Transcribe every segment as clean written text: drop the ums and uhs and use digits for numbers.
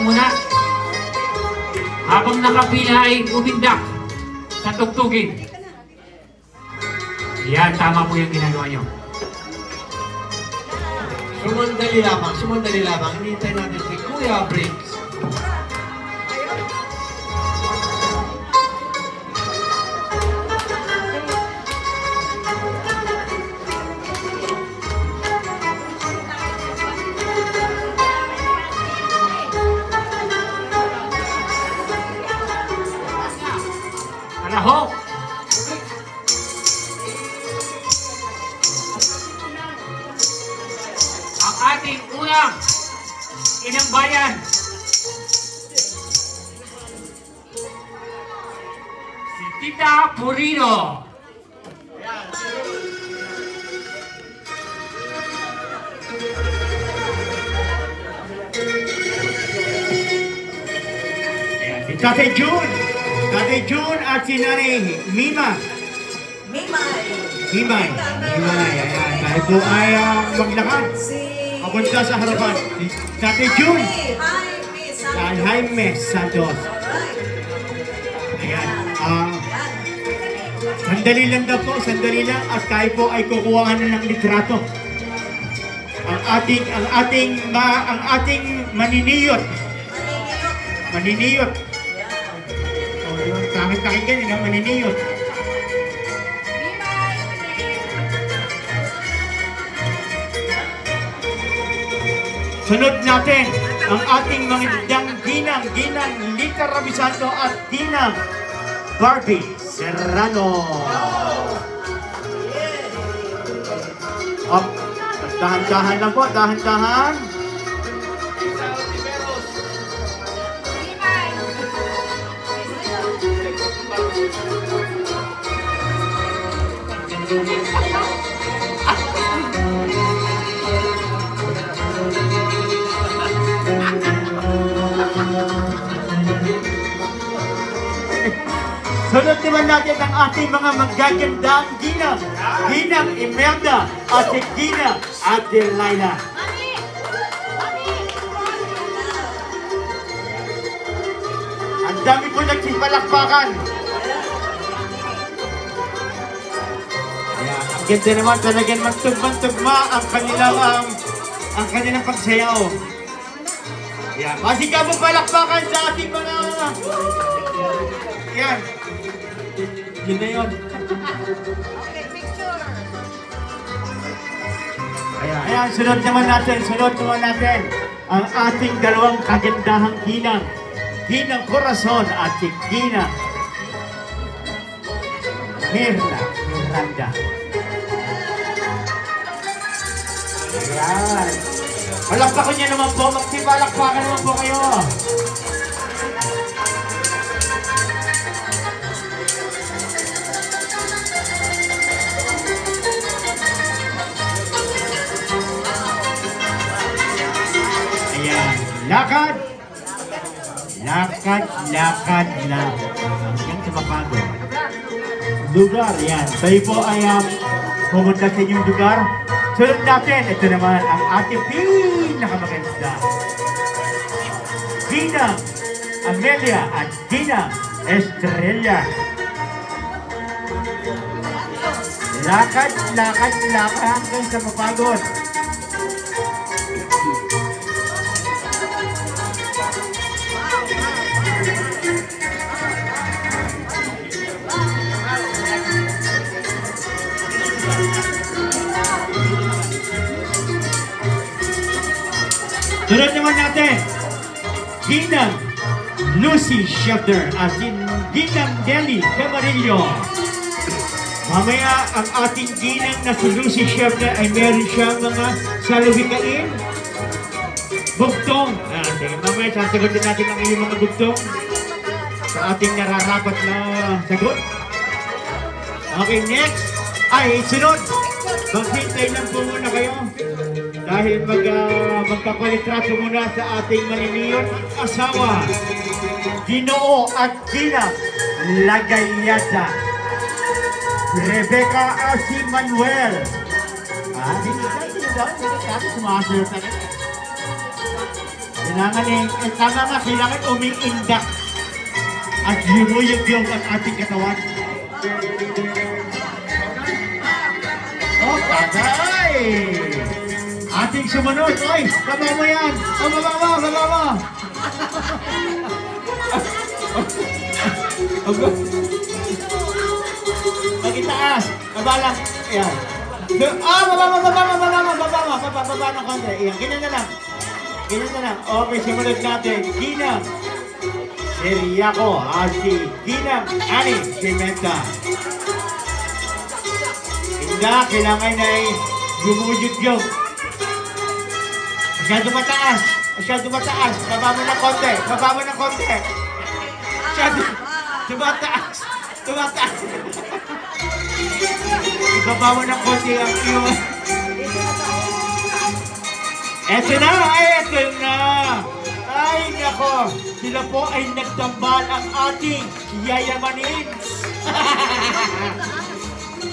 muna. Habang nakapila ay umindak sa tugtugin. Yan, tama po yung ginagawa nyo. Sumandali lamang. Hinihintay natin si Kuya Briggs. Alahok! Ang ating unang inang bayan, si Tita Purino. Tatay June at si Nanay Mima. Mimay. Ayan. Tayo po ay maglakad. Papunta sa harapan. Tatay June. Jaime Santos. Ayan. Sandali lang daw po, sandali lang. At tayo po ay kukuhaan na ng litrato. Ang ating maniniyot. Takit-takit ganyan ang maniniyot. Sunod natin ang ating mga ginang Lita Rabisanto at Ginang Barbie Serrano. Dahan-dahan lang po, dahan-dahan. Sunod naman natin ang ating mga magagandang Ginang Imelda at si Ginang Adelaida. Ang dami po nagsipalakpakan. Ang ganda naman talagang magtugma ang kanilang pagsayaw. Yan. Masigabong palakpakan sa ating mga... Yan. Yun na yun. Ayan, sunod naman natin ang ating dalawang kagandahang Ginang Corazon at si Ginang Miranda. Ayan. Palakpakan niya naman po. Magsipalakpakan naman po kayo. Ayan. Lakad lang. Hanggang sa mapagod. Lugar, yan. Tayo po ay pumunta sa inyong lugar. Sunod natin, ito naman ang ating pinakamaganda. Ginang Amelia at Ginang Estrella. Lakad hanggang sa mapagod. Sunod naman natin, Ginang Lucy Schefter at Ginang Deli Camarillo. Mamaya ang ating ginang na si Lucy Schefter ay meron siyang mga salubikain, bugtong. Mamaya sasagutin natin ang iyong mga bugtong sa ating nararapat na sagot. Okay, next ay sunod. Maghintay lang po muna kayo. Dahil magpapalitrato muna sa ating maniniyot asawa, Ginoo at Ginang Lagayada, Rebecca Arce Manuel. Kailangan tama nga, kailangan umiindak at yumuyog-yog ang ating katawan. Oh, patay! Ating sumunod. Oy, baba mo yan! Oh, baba mo, baba mo! Pag-itaas. Baba lang. Ayan. Ah, baba mo, baba mo, baba mo, baba mo. Baba ng konti. Ayan, ganyan na lang. Ganyan na lang. Okay, simulan natin. Ginang Seriaco. Si Ginang Ani Cimenta. Hindi, kailangan ay gumuyog-yog. Masyado mataas. Masyado mataas. Baba mo ng konti. Baba mo ng konti. Masyado. Tumataas. Tumataas. Ibaba mo ng konti ang iyong. Eto na! Ay, eto na! Ay, nako! Sila po ay nagdambal ang ating yayamanin.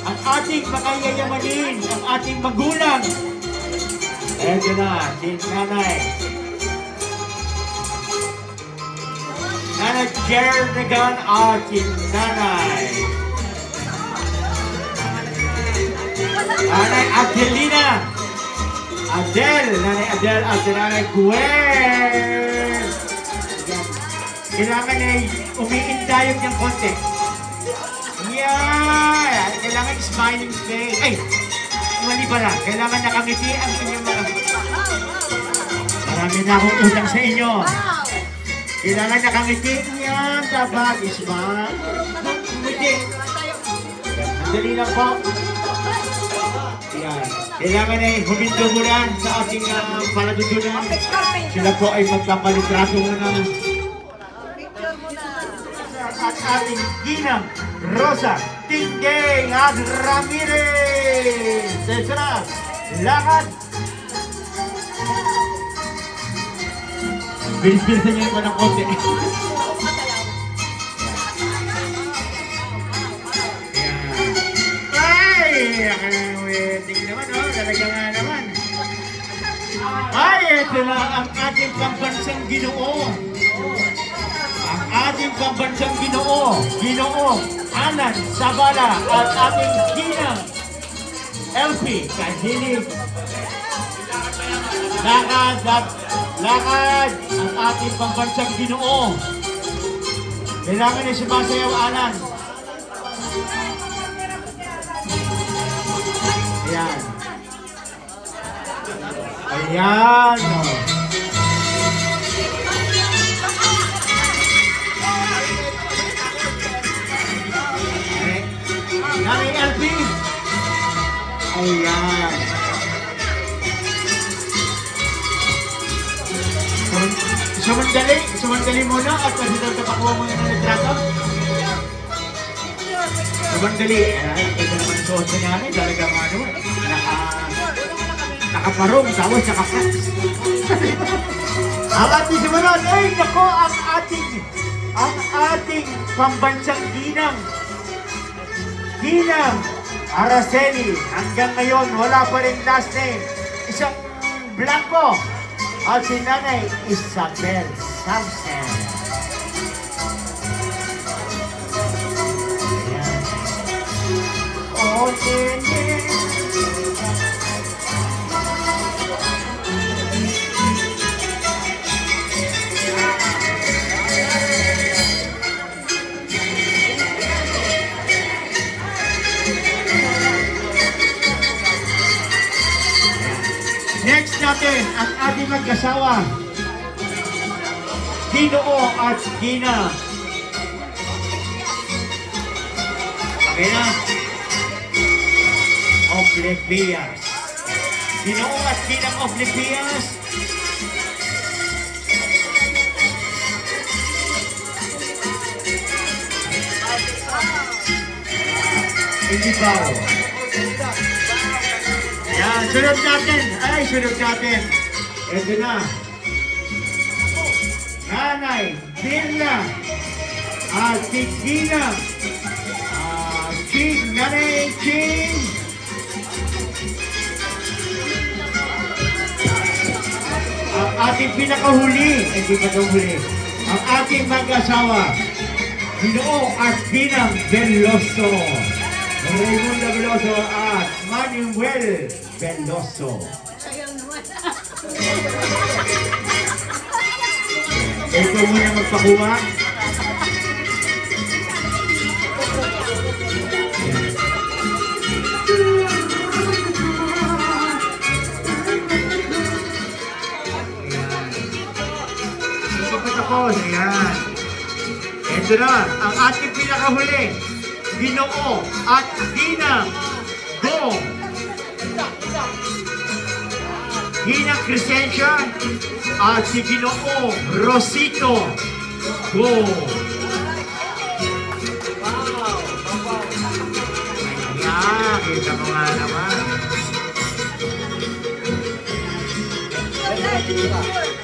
Ang ating mga yayamanin. Ang ating magulang. Eto na, si Nanay. Nanay Jernigan at si Nanay. Nanay Adelina. Nanay Adel at si Nanay Gwen. Kailangan ay umiintayog ng konti. Yeah! Kailangan smiling face. Ay! Mali pala. Kailangan nakangiti ang inyong mga... Marami na akong utang sa inyo. Kailangan nakangiti. Yan, dapat. Smile. Ngiti. Madali lang po. Yan. Kailangan ay huminto muna sa ating paladudunan. Sila po ay magpapalitrato muna. At ating Ginang Rosa Tingeng at Ramirez. Sesra, lakad. Bilis-bilisan niyo pa ng konti. Ay! Wedding naman, oh. Talaga nga naman. Ay, ito na ang ating pambansang Ginoo. Ang ating pambansang Ginoo. Ginoo Anan Sabala at ating Ginang LP Kahilig. Lakad ang ating pambansang Ginoo. Kailangan na sumasayaw, Anan. Ayan. Ayan. Nanay LP. Ayan. Sumandali muna at pagkita tapakuha mo yung litrato. Sumandali. Ito naman suot sa nanay. Talagang ano, nakaparong, tapos naka-flex. Ang ating sumunod, ay nako, ang ating pambansang Ginang Araceli. Hanggang ngayon, wala pa rin last name. Isang blanco. At si Nanay Isabel Samsen. Ayan. Oh, next natin ang ating mag-asawa, Ginoo at Gina. Okay na? Oblivious. Ginoo at Gina Oblivious. Hindi ba? Yan, sunod natin. Ay, sunod natin. Ito na. Nanay, Gina. Si Gina. Nanay, Ching. Ang ating pinakahuli, hindi pa ito huli, ang ating mag-asawa, Ginoong at Ginang Veloso. Raimundo Veloso at Manuel Veloso. Ito muna magpakuha. Ayan. Ito na, ang ating pinakahuli, Ginoo at Ginang Go! Ginang Crescencia at si Ginoo Rosito Go! Ayan, kita mo nga naman.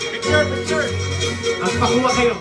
Picture! Magpakuha kayo.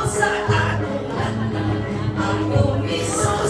Sa atin, ang umiso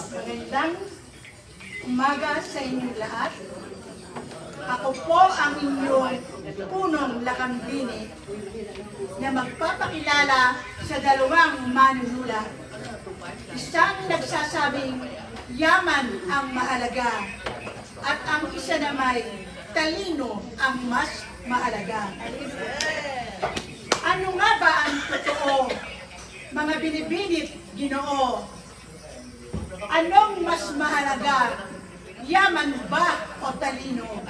Magandang umaga sa inyong lahat. Ako po ang inyong punong lakambini na magpapakilala sa dalawang manunulat. Isang nagsasabing yaman ang mahalaga at ang isa namay talino ang mas mahalaga. Ano nga ba ang totoo, mga binibinit Ginoo? Anong mas mahalaga, yaman ba o talino?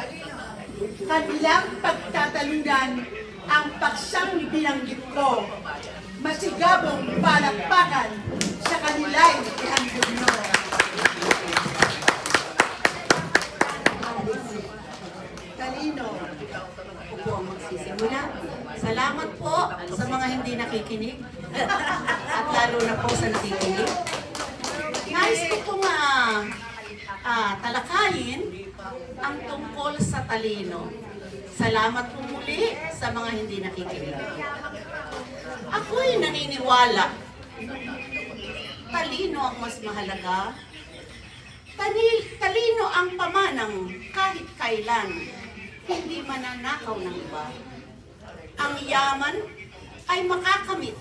Kanilang pagtatalunan ang paksang binanggit ko. Masigabong palakpakan sa kanila'y ihandog nyo. Talino. Ako po ang magsisimula. Salamat po sa mga hindi nakikinig at lalo na po sa nakikinig. Nais ko pong talakayin ang tungkol sa talino. Salamat po muli sa mga hindi nakikinig. Ako'y naniniwala, talino ang mas mahalaga. Talino ang pamanang kahit kailan hindi mananakaw ng iba. Ang yaman ay makakamit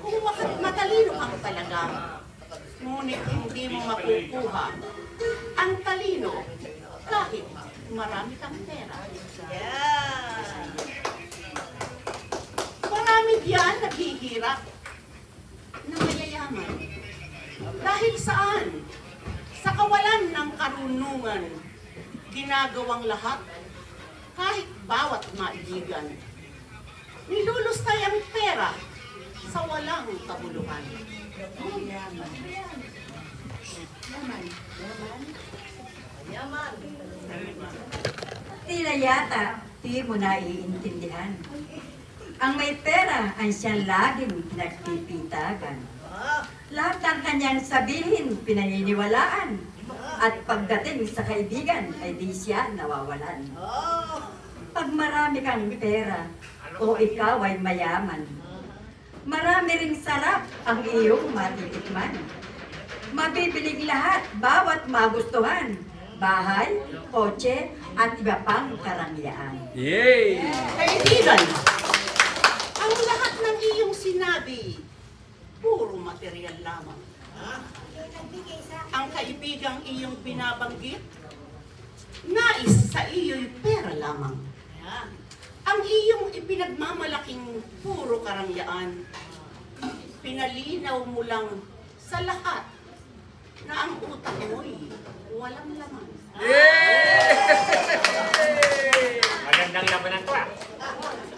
kung matalino kang talaga. Ngunit hindi mo makukuha ang talino kahit marami kang pera. Marami diyan naghihirap na mayayaman. Dahil saan? Sa kawalan ng karunungan, ginagawang lahat kahit bawat maibigan. Nilulustay ang pera sa walang kabuluhan. Yaman. Yaman. Yaman. Tila yata, di mo naiintindihan. Ang may pera ang siyang laging nagpipitagan. Lahat ng kanyang sabihin, pinaniniwalaan. At pagdating sa kaibigan, ay di siya nawawalan. Pag marami kang pera, o ikaw ay mayaman, marami ring sarap ang iyong matitikman. Mabibilig lahat, bawat magustuhan. Bahay, kotse, at iba pang karangyaan. Yay! Kaibigan, ang lahat ng iyong sinabi, puro material lamang. Ang kaibigang iyong binabanggit, nais sa iyo'y pera lamang. Ang iyong ipinagmamalaking puro karangyaan, pinalinaw mo lang sa lahat na ang utak mo'y walang laman. Magandang labanan ko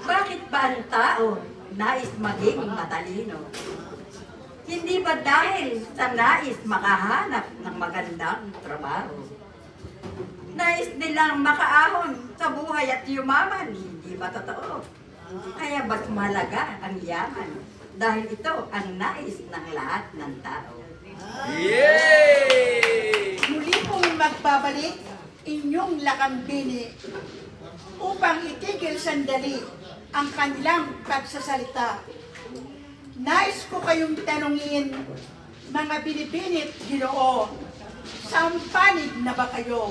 Bakit ba ang tao nais maging matalino? Hindi ba dahil sa nais makahanap ng ang magandang trabaho. Nais nilang makaahon sa buhay at yumaman, hindi ba totoo? Kaya ba't mahalaga ang yaman? Dahil ito ang nais ng lahat ng tao. Muli pong magbabalik inyong lakambini upang itigil sandali ang kanilang pagsasalita. Nais ko kayong tanungin, mga binibinit Ginoo, saan panig na ba kayo?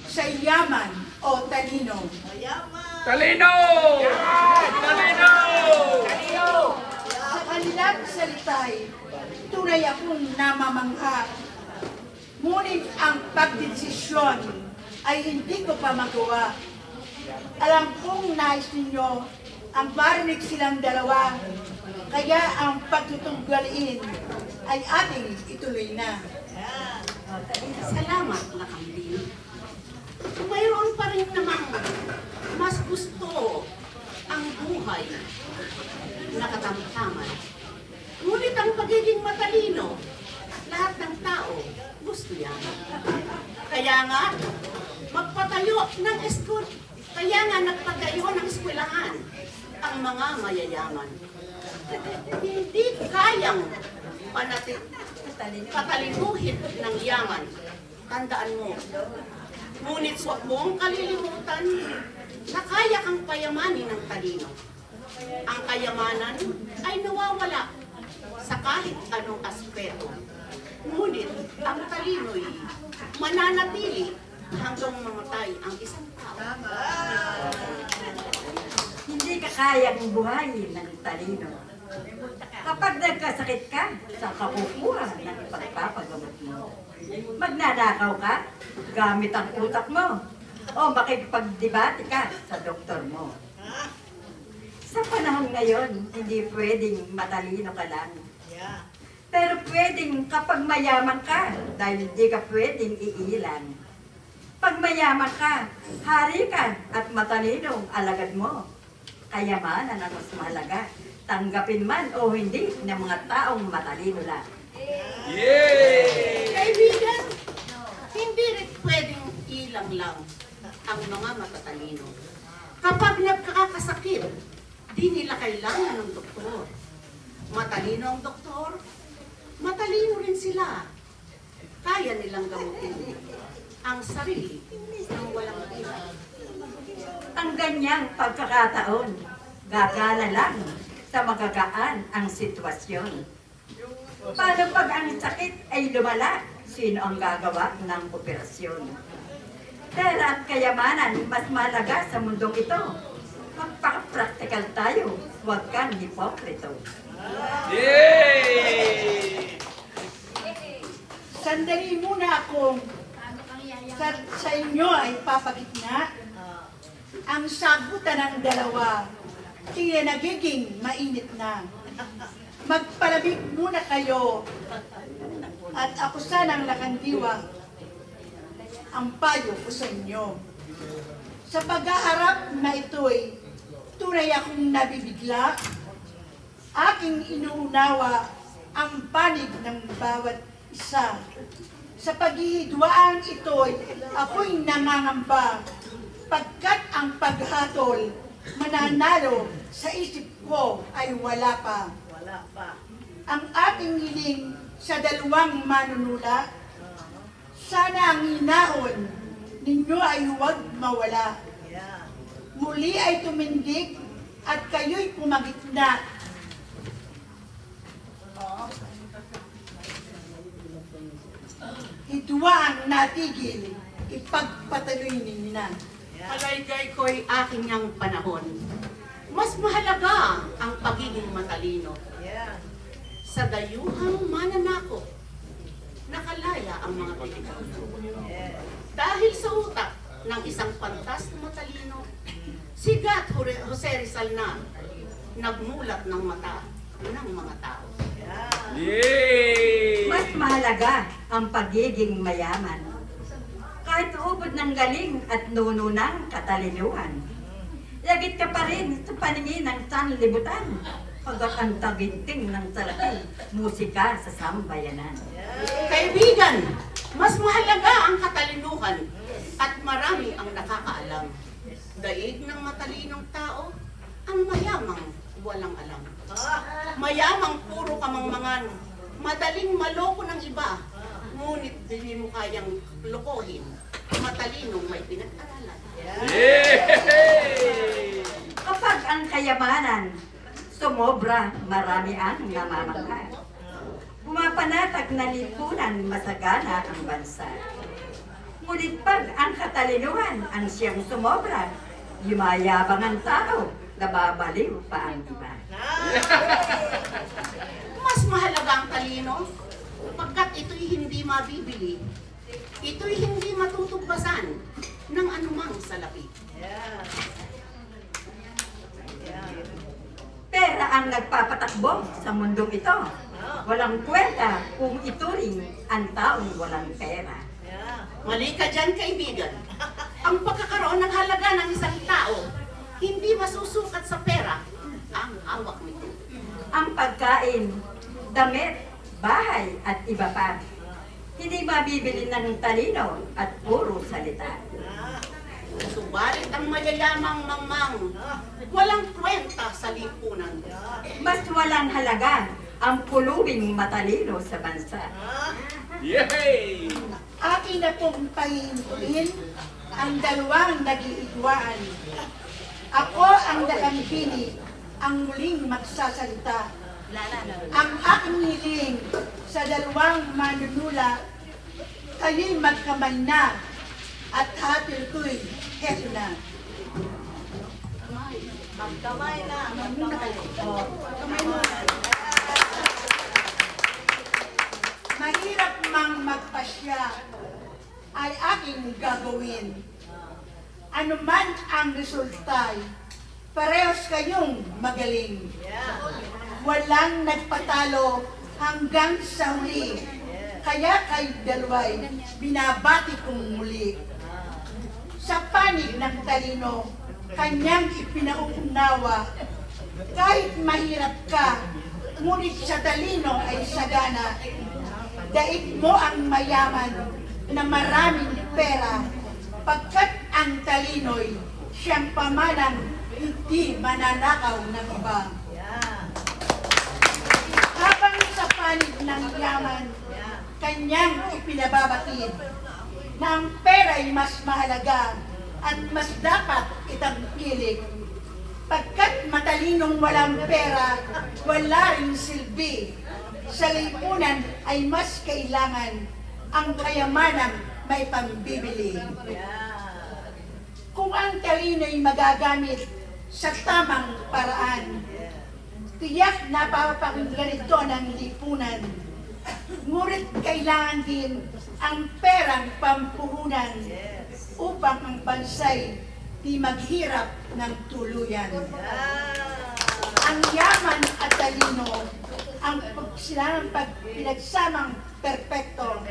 Sa yaman o talino? Talino! Talino! Sa kanilang salita'y tunay akong namamangha. Ngunit ang pagdesisyon ay hindi ko pa magawa. Alam kong nais ninyo ang marinig silang dalawa, kaya ang pagtutugaliin ay ating ituloy na. Salamat, lakambini. Mayroon pa rin namang mas gusto ang buhay na katamtaman. Ngunit ang pagiging matalino, lahat ng tao gusto yan. Kaya nga, magpatayo ng school. Kaya nga nagpatayo ng eskwelahan ang mga mayayaman. Hindi kayang patalinuhin ng yaman. Tandaan mo. Ngunit huwag mong kalilimutan na kaya kang payamanin ng talino. Ang kayamanan ay nawawala sa kahit anong aspeto. Ngunit ang talino'y mananatili hanggang mamatay ang isang tao. Hindi ka kayang buhayin ng talino. Kapag nagkasakit ka, sa kakukuha ng pagpapagamot mo. Magnanakaw ka, gamit ang utak mo, o makikipagdebate ka sa doktor mo. Sa panahon ngayon, hindi pwedeng matalino ka lang. Pero pwedeng kapag mayaman ka, dahil hindi ka pwedeng iilan. Pag mayaman ka, hari ka at matalino ang alagad mo. Kayamanan ang mas mahalaga. Tanggapin man o hindi ng mga taong matalino lang. Kaibigan, hindi rin pwedeng ilang lang ang mga matatalino. Kapag nagkakasakit, di nila kailangan ng doktor. Matalino ang doktor, matalino rin sila. Kaya nilang gamutin ang sarili ng walang ilan. Ang ganyang pagkakataon, gagala lang sa magagaan ang sitwasyon. Paano pag ang sakit ay lumala? Sino ang gagawa ng operasyon? Pera at kayamanan mas mahalaga sa mundong ito. Magpaka-practical tayo, huwag kang hipokrito. Sandali muna akong sa inyo ay papagitna. Ang sagutan ng dalawa, tila nagiging mainit na. Magpalamig muna kayo at ako sanang lakandiwa ang payo ko sa inyo. Sa pag-aharap na ito'y tunay akong nabibigla, aking inuunawa ang panig ng bawat isa. Sa paghihidwaan ito'y ako'y nangangamba, pagkat ang paghatol mananalo sa isip ko ay wala pa. Ang aking hiling sa dalawang manunula, sana ang hinahon ninyo ay huwag mawala. Muli ay tumindig at kayo'y pumagitna. Hidwa ang natigil, ipagpatuloy ninyo na. Palaygay ko'y aking niyang panahon. Mas mahalaga ang pagiging matalino. Sa dayuhang mananako, nakalaya ang mga Pilipino. Dahil sa utak ng isang pantas na matalino, si Gat Jose Rizal na nagmulat ng mata ng mga tao. Mas mahalaga ang pagiging mayaman. Kahit ubod ng galing at nuno ng katalinuhan. Lagit ka pa rin sa paningin ng sanlibutan. Pagkat ang taginting ng salapi, musika sa sambayanan. Kaibigan, Mas mahalaga ang katalinuhan at marami ang nakakaalam. Daig ng matalinong tao ang mayamang walang alam. Mayamang puro kamangmangan, madaling maloko ng iba, ngunit di mo kayang lokohin, matalinong may pinag-aralan. Kapag ang kayamanan sumobra, marami ang namamangha. Pumapanatag na lipunan, masagana ang bansa. Ngunit pag ang katalinuhan ang siyang sumobra, yumayabang ang tao, nababaliw pa ang iba. Mas mahalaga ang talino, pagkat ito'y hindi mabibili, ito'y hindi matutugbasan ng anumang salapi. Pera ang nagpapatakbo sa mundong ito. Walang kwenta kung ituring ang taong walang pera. Mali ka dyan, kaibigan. Ang pagkakaroon ng halaga ng isang tao, hindi masusukat sa pera ang hawak nito. Ang pagkain, damit, bahay at iba pa, hindi mabibili ng talino at puro salita. Subalit ang mayayamang mangmang, walang kwenta sa lipunan. Mas walang halaga ang pulubing matalino sa bansa. Yay! Akin na pong pahintuin ang dalawang nag-iigwaan. Ako ang nakambini, ang muling magsasalita. Ang aking hiling sa dalawang manunula, kayo'y magkamay na at hatil ko'y heto na. Magkamay na, magkamay. Kamay mo. Mahirap mang magpasya ay aking gagawin. Ano man ang resultay, parehas kayong magaling. Walang nagpatalo hanggang sa huli. Kaya kay dalaway, binabati kong muli. Sa panig ng talino, kanyang ipinauunawa. Kahit mahirap ka, ngunit sa talino ay sagana. Daig mo ang mayaman na maraming pera, pagkat ang talino'y siyang pamanang hindi mananakaw ng iba. Habang sa panig ng yaman, kanyang ipinababatid na ang pera'y mas mahalaga at mas dapat itangkilik. Pagkat matalinong walang pera, wala ring silbi. Sa lipunan ay mas kailangan ang kayamanang may pambibili. Kung ang talino'y magagamit sa tamang paraan, tiyak na papakinggan ito ng lipunan. Ngunit kailangan din ang perang pampuhunan upang ang bansay di maghirap ng tuluyan. Ang yaman at talino ang pinagsamang perpekto.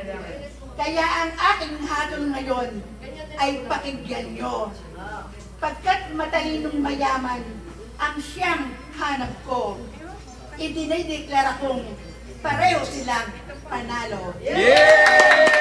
Kaya ang aking hatol ngayon ay pakinggan nyo. Pagkat matalinong mayaman ang siyang hanap ko, idinideklara kong pareho silang panalo. Yeah!